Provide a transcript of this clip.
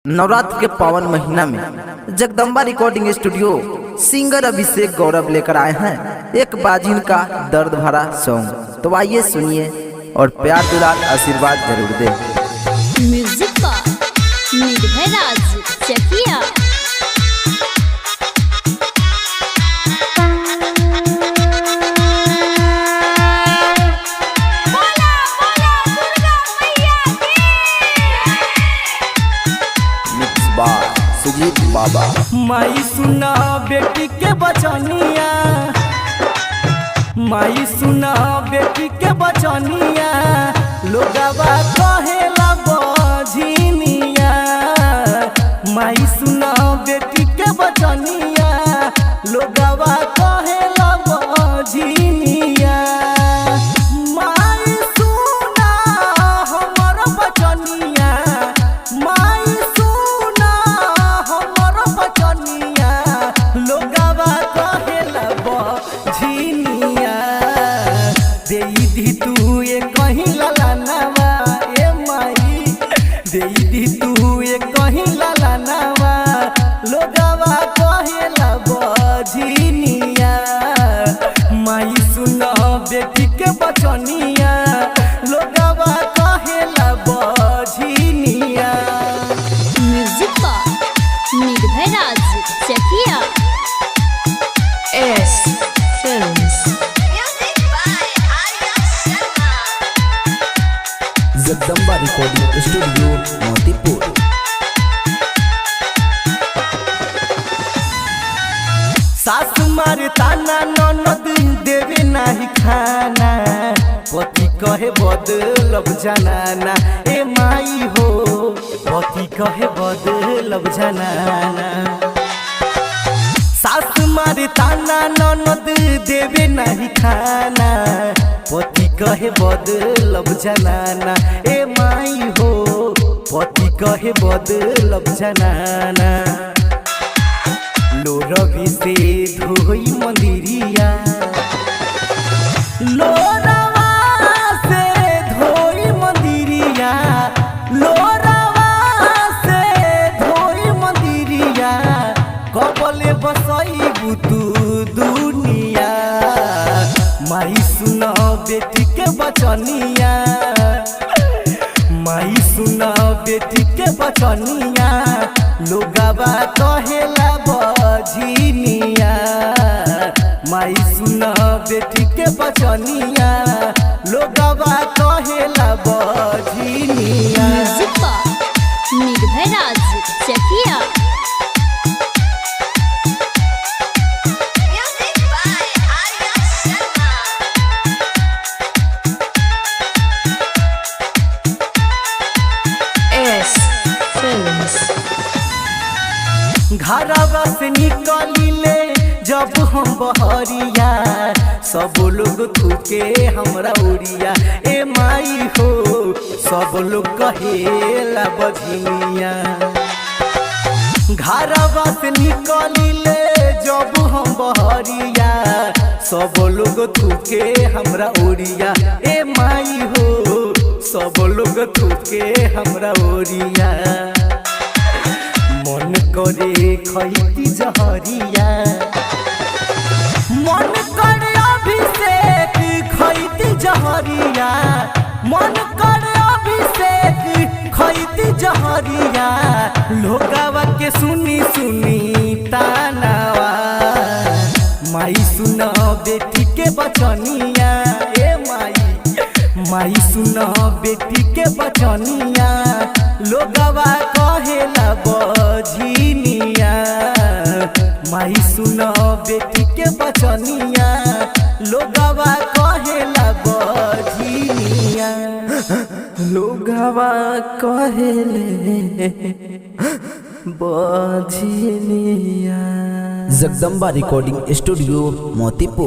नवरात्र के पावन महीना में Jagdamba recording studio singer Abhishek Gaurav लेकर आए हैं एक बाजिन का दर्द भरा सॉन्ग। तो आइए सुनिए और प्यार दुलार आशीर्वाद जरूर दें। म्यूजिक का निर्भय राज चकिया। सुजीत बाबा माई सुना बेटी के बचनिया, माई सुना बेटी के बचनिया, लोगवा कहेला बझिनिया। माई सुना बेटी के बचनिया, लोगवा कहेला बझिनिया। माई सुना हमर बचनिया, माई सुना हमर बचनिया, लोगवा कहेला बझिनिया। देई दी तू ये कहीं ललनवा, ए माई देई दी तू ये कहीं ललनवा, लोगवा कहेला बझिनिया। माई सुना बेटी के बचनिया, लोगवा कहेला बझिनिया। म्यूजिक का Nirbhay Raj Chakiya. S films. Jagdamba recording studio Motipur. सासु मारे ताना ननद देवे नाही खाना, पति कहे बदलब जनाना। ए माई हो पति कहे बदलब जनाना। सासु मारे ताना ननद देवे नाही खाना, पति कहे बदलब जनाना। ए माई हो पति कहे बदलब जनाना। लो रवि से धोई मंदिरिया, लो रवा से धोई मंदिरिया, लो रवा से धोई मंदिरिया। कबले बसई बुतू दुनिया, माई सुना बेटी के बचनिया, माई सुना बेटी के बचनिया, लोगवा कहेला बझिनिया। माई सुना बेटी के बचनिया, लोगवा कहेला बझिनिया। म्यूजिक का निर्भय राज चकिया। S films. घरवा से निकलिले जब हम बहरिया, सब लोग थूके हमरा उड़िया। ए माई हो सब लोग कहेला बझिनिया। घरवा से निकलिले जब हम बहरिया, सब लोग थूके हमरा उड़िया। ए माई हो सब लोग थूके हमरा उड़िया। मन करे खैती जहरिया, मन करे अभिषेक खैती जहरिया, मन करे अभिषेक खैती जहरिया। लोगवा के सुनी सुनी तानावा, माई सुना बेटी के बचनिया। ए माई सुना बेटी के बचनिया, लोगवा कहेला बझिनिया। माई सुना बेटी के बचनिया, लोगवा कहेला बझिनिया। लोगवा कहेले बझिनिया। Jagdamba recording studio Motipur.